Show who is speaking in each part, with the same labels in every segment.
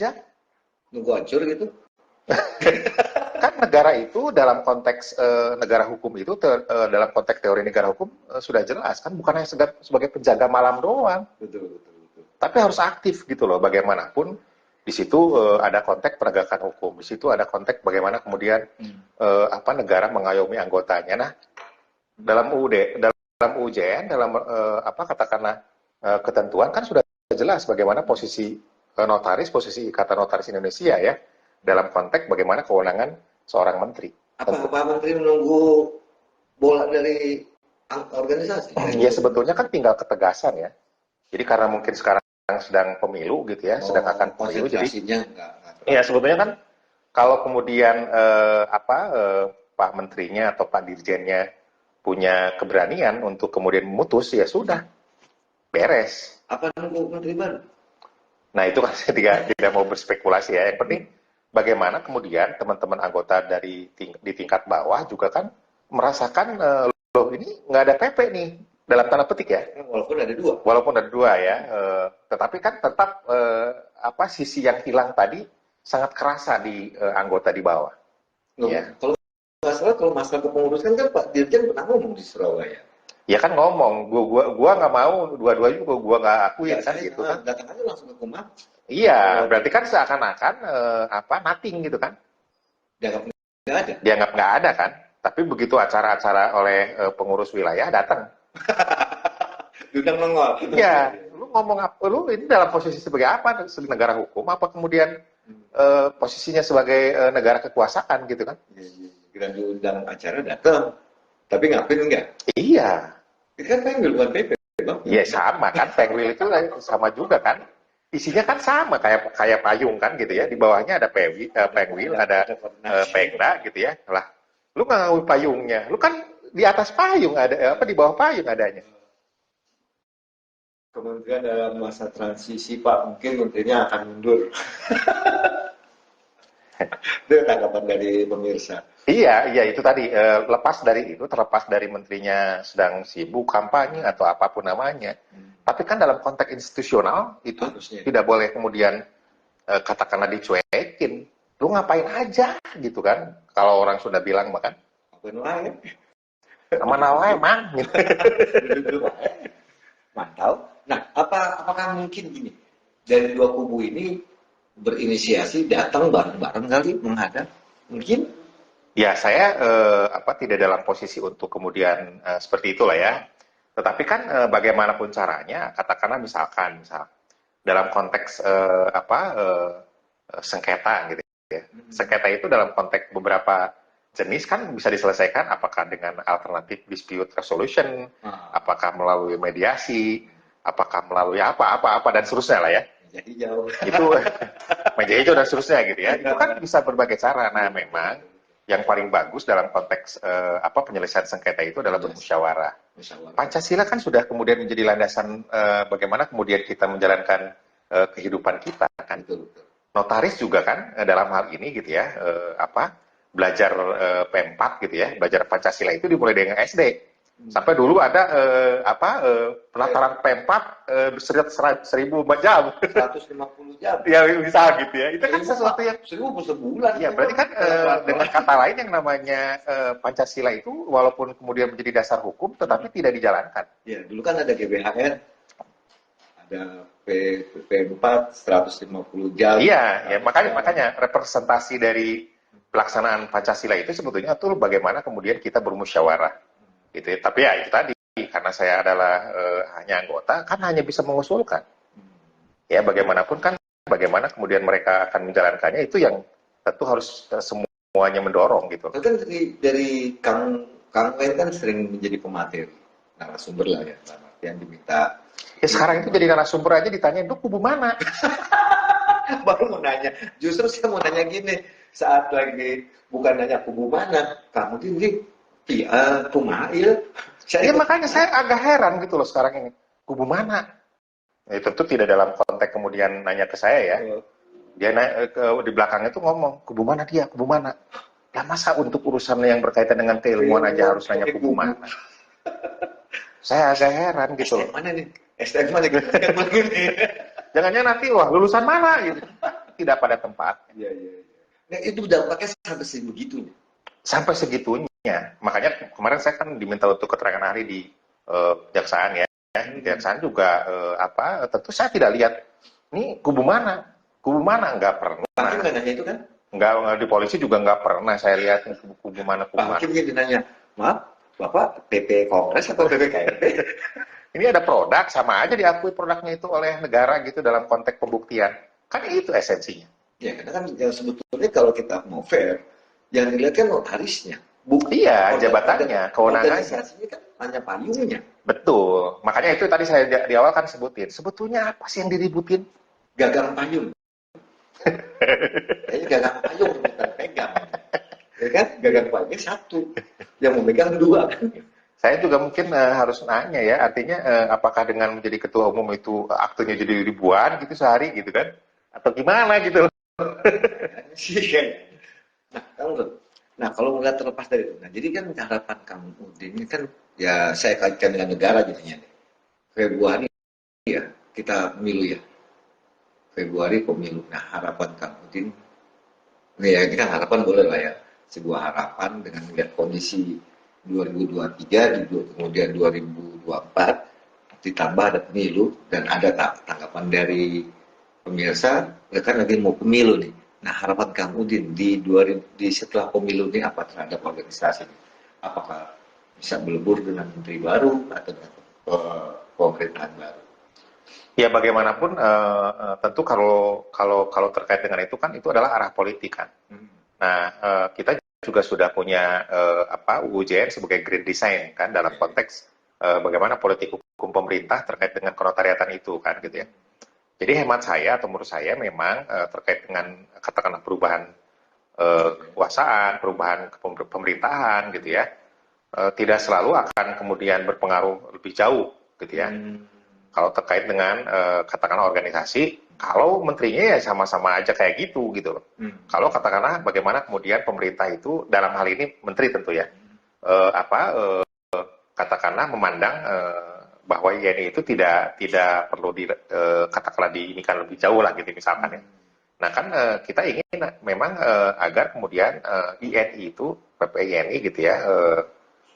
Speaker 1: aja.
Speaker 2: Nunggu hancur gitu.
Speaker 1: Kan negara itu dalam konteks negara hukum itu dalam konteks teori negara hukum sudah jelas kan, bukan hanya sebagai penjaga malam doang.
Speaker 2: Betul.
Speaker 1: Tapi harus aktif gitu loh, bagaimanapun di situ ada konteks penegakan hukum, di situ ada konteks bagaimana kemudian negara mengayomi anggotanya. Nah, dalam UUJN, dalam katakanlah ketentuan kan sudah jelas bagaimana posisi notaris, posisi Ikatan Notaris Indonesia ya, dalam konteks bagaimana kewenangan seorang menteri.
Speaker 2: Apa menteri menunggu bola dari organisasi?
Speaker 1: Ya sebetulnya kan tinggal ketegasan ya. Jadi karena mungkin sekarang sedang pemilu gitu ya, sedang akan pemilu, jadi ya sebetulnya kan kalau kemudian Pak Menterinya atau Pak Dirjennya punya keberanian untuk kemudian memutus, ya sudah beres.
Speaker 2: Apa nunggu menteri baru?
Speaker 1: Nah itu kan saya tidak mau berspekulasi ya. Yang penting bagaimana kemudian teman-teman anggota di tingkat bawah juga kan merasakan loh ini nggak ada PP nih. Dalam tanda petik ya, walaupun ada dua ya, tetapi kan tetap sisi yang hilang tadi sangat kerasa di anggota di bawah.
Speaker 2: Ya. Kalau nggak salah, kalau masalah kepengurusan kan Pak Dirjen pernah ngomong di Surabaya.
Speaker 1: Ya kan ngomong, gua nggak mau, dua-duanya juga gua nggak akuin kan gitu kan.
Speaker 2: Datang aja langsung ke Kumham.
Speaker 1: Iya, berarti kan seakan-akan nothing gitu kan. Dianggap nggak ada kan. Tapi begitu acara-acara oleh pengurus wilayah datang.
Speaker 2: Udah nongol.
Speaker 1: Ya, lu ngomong apa? Lu ini dalam posisi sebagai apa? Sebagai negara hukum? Apa kemudian posisinya sebagai negara kekuasaan gitu kan?
Speaker 2: Kita diundang acara datang, tapi ngapain enggak?
Speaker 1: Iya.
Speaker 2: Itu kan pengen bukan PP, Bang.
Speaker 1: Iya sama kan, penguil itu sama juga kan. Isinya kan sama kayak payung kan gitu ya. Di bawahnya ada penguil, ada pengda gitu ya. Lah, lu nggak ngawin payungnya, lu kan di atas payung ada di bawah payung adanya.
Speaker 2: Kementerian dalam masa transisi Pak, mungkin menterinya akan mundur. Itu tanggapan dari pemirsa.
Speaker 1: Iya itu tadi terlepas dari menterinya sedang sibuk kampanye atau apapun namanya. Tapi kan dalam konteks institusional itu harusnya tidak boleh kemudian katakanlah dicuekin. Lu ngapain aja gitu kan? Kalau orang sudah bilang makan.
Speaker 2: Ngapain lain?
Speaker 1: Mana wae mang.
Speaker 2: Mantap. Nah, apakah mungkin gini, dari dua kubu ini berinisiasi datang bareng-bareng kali menghadap? Mungkin?
Speaker 1: Ya, saya tidak dalam posisi untuk kemudian seperti itulah ya. Tetapi kan bagaimanapun caranya, katakanlah misal dalam konteks sengketa gitu ya. Sengketa itu dalam konteks beberapa jenis kan bisa diselesaikan apakah dengan alternatif dispute resolution, apakah melalui mediasi, apakah melalui apa dan seterusnya lah ya.
Speaker 2: Jadi jauh.
Speaker 1: Itu meja hijau dan seterusnya gitu ya. Itu kan bisa berbagai cara. Nah, memang yang paling bagus dalam konteks penyelesaian sengketa itu adalah bermusyawarah. Pancasila kan sudah kemudian menjadi landasan bagaimana kemudian kita menjalankan kehidupan kita kan. Notaris juga kan dalam hal ini gitu ya, belajar P4 gitu ya, belajar Pancasila itu dimulai dengan SD. Sampai dulu ada penataran P4 1000 jam.
Speaker 2: 150 jam.
Speaker 1: Ya bisa gitu ya. Itu kan sesuatu yang
Speaker 2: 1000 sebulan.
Speaker 1: Ya, berarti kan dengan kata lain yang namanya Pancasila itu walaupun kemudian menjadi dasar hukum tetapi tidak dijalankan.
Speaker 2: Ya, dulu kan ada GBHN. Ada P4 150 jam.
Speaker 1: Iya, ya makanya representasi dari pelaksanaan Pancasila itu sebetulnya tuh bagaimana kemudian kita bermusyawarah gitu ya. Tapi ya itu tadi karena saya adalah hanya anggota kan hanya bisa mengusulkan ya bagaimanapun kan bagaimana kemudian mereka akan menjalankannya itu yang tentu harus semuanya mendorong gitu.
Speaker 2: Kan dari Kang Wen kan sering menjadi pemateri narasumber lah ya yang diminta.
Speaker 1: Ya sekarang itu jadi narasumber aja ditanyain tuh kubu mana?
Speaker 2: Baru mau nanya, justru saya mau nanya gini, saat lagi bukan nanya kubu mana, kamu ini Pumail.
Speaker 1: Ya makanya saya agak heran gitu loh sekarang ini, kubu mana? Ya, tentu tidak dalam konteks kemudian nanya ke saya ya. Dia di belakangnya tuh ngomong, kubu mana dia, kubu mana? Ya masa untuk urusan yang berkaitan dengan keilmuan aja harus nanya kubu mana? Saya agak heran gitu loh.
Speaker 2: STM mana nih? STM mana gitu?
Speaker 1: Jangannya nanti, wah lulusan mana gitu. tidak pada tempatnya.
Speaker 2: Iya, iya, iya. Nah, itu dampaknya sampai sebegitunya.
Speaker 1: Sampai segitunya. Makanya kemarin saya kan diminta untuk keterangan ahli di kejaksaan ya. Kejaksaan juga tentu saya tidak lihat ini kubu mana, nggak pernah.
Speaker 2: Pak Hakim nggak nanya itu kan?
Speaker 1: Nggak, di polisi juga nggak pernah saya lihat kubu mana.
Speaker 2: Pak Hakim jadi nanya, maaf, Bapak PP Kongres atau PPKMP?
Speaker 1: Ini ada produk, sama aja diakui produknya itu oleh negara gitu dalam konteks pembuktian. Kan itu esensinya.
Speaker 2: Ya, karena kan yang sebetulnya kalau kita mau fair, yang dilihat kan notarisnya.
Speaker 1: Iya, jabatannya, kewenangannya.
Speaker 2: Organisasinya kan hanya payungnya.
Speaker 1: Betul. Makanya itu tadi saya di awal kan sebutin. Sebetulnya apa sih yang diributin?
Speaker 2: Gagang payung. Kayaknya gagang payung bukan pegang. Ya kan? Gagang payungnya satu. Yang memegang dua kan.
Speaker 1: Saya juga mungkin harus nanya ya, artinya apakah dengan menjadi ketua umum itu aktunya jadi ribuan gitu sehari gitu kan? Atau gimana gitu?
Speaker 2: Nah, kalau nggak terlepas dari itu, nah jadi kan harapan kamu Udin ini kan ya saya kaitkan dengan negara jadinya. Februari ya kita pemilu ya. Februari pemilu. Nah harapan kamu Udin, ya ini kan harapan boleh lah ya. Sebuah harapan dengan melihat kondisi 2023 kemudian 2024 ditambah ada pemilu dan ada tanggapan dari pemirsa, ya kan lagi mau pemilu nih. Nah harapan kamu di setelah pemilu ini apa terhadap organisasi ini? Apakah bisa melebur dengan menteri baru atau dengan pemerintahan baru?
Speaker 1: Ya bagaimanapun tentu kalau terkait dengan itu kan itu adalah arah politik kan. Nah kita juga sudah punya UUJN sebagai grand design kan dalam konteks bagaimana politik hukum pemerintah terkait dengan kenotariatan itu kan gitu ya. Jadi hemat saya atau menurut saya memang terkait dengan katakanlah perubahan kekuasaan, perubahan pemerintahan gitu ya, tidak selalu akan kemudian berpengaruh lebih jauh gitu ya. Kalau terkait dengan katakanlah organisasi, kalau menterinya ya sama-sama aja kayak gitu loh. Kalau katakanlah bagaimana kemudian pemerintah itu dalam hal ini menteri tentu ya, katakanlah memandang bahwa INI itu tidak perlu katakanlah diinikan lebih jauh lah gitu misalkan ya. Nah kan kita ingin memang agar kemudian INI itu PPINI gitu ya,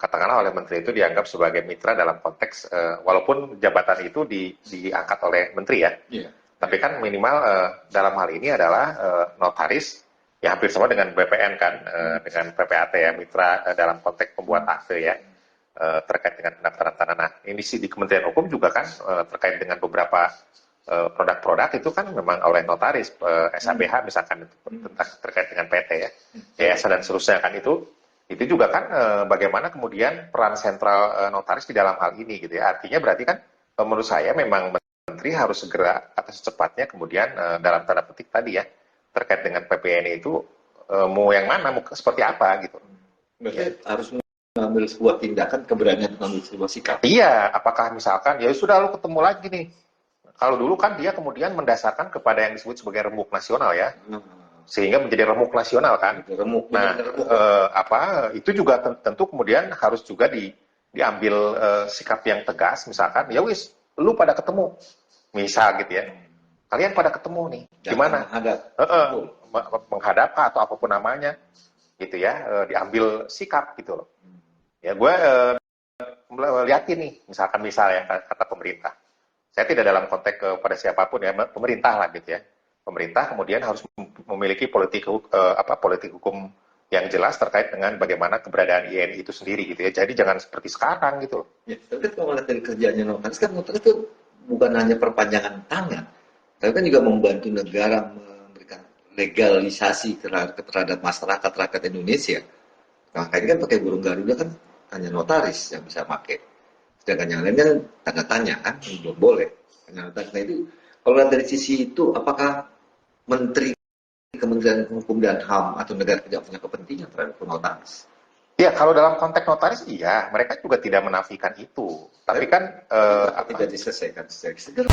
Speaker 1: katakanlah oleh menteri itu dianggap sebagai mitra dalam konteks walaupun jabatan itu diangkat oleh menteri ya. Yeah. Tapi kan minimal dalam hal ini adalah notaris ya hampir sama dengan BPN kan, dengan PPAT ya, mitra dalam konteks pembuat akte ya, terkait dengan pendaftaran tanah. Nah, ini sih di Kementerian Hukum juga kan terkait dengan beberapa produk-produk itu kan memang oleh notaris, SABH misalkan tentang terkait dengan PT ya, yayasan dan seterusnya kan itu juga kan bagaimana kemudian peran sentral notaris di dalam hal ini gitu ya. Artinya berarti kan menurut saya memang menteri harus segera atau secepatnya kemudian dalam tanda petik tadi ya terkait dengan PPNI itu mau yang mana, mau seperti apa gitu.
Speaker 2: Berarti harus mengambil sebuah tindakan, keberanian mengambil sebuah sikap.
Speaker 1: Iya, apakah misalkan ya sudah lu ketemu lagi nih. Kalau dulu kan dia kemudian mendasarkan kepada yang disebut sebagai remuk nasional ya. Sehingga menjadi remuk nasional kan. Itu juga tentu kemudian harus juga diambil sikap yang tegas misalkan ya wis lu pada ketemu misal gitu ya, kalian pada ketemu nih gimana menghadap atau apapun namanya gitu ya, diambil sikap gitu loh ya. Gue liatin nih misalkan ya kata pemerintah, saya tidak dalam konteks kepada siapapun ya, pemerintah lah gitu ya. Pemerintah kemudian harus memiliki politik hukum yang jelas terkait dengan bagaimana keberadaan INI itu sendiri gitu ya. Jadi jangan seperti sekarang gitu.
Speaker 2: Ya, tapi kalau lihat dari kerjanya notaris kan notaris itu bukan hanya perpanjangan tangan, tapi kan juga membantu negara memberikan legalisasi terhadap masyarakat rakyat Indonesia. Nah, ini kan pakai burung Garuda kan hanya notaris yang bisa pakai. Sedangkan yang lain kan tanda tanya kan belum boleh. Nah itu kalau lihat dari sisi itu, apakah Menteri Kementerian Hukum dan HAM atau negara tidak punya kepentingan terhadap notaris?
Speaker 1: Ya, kalau dalam konteks notaris, iya, mereka juga tidak menafikan itu. Tapi kan
Speaker 2: tidak diselesaikan secara segera.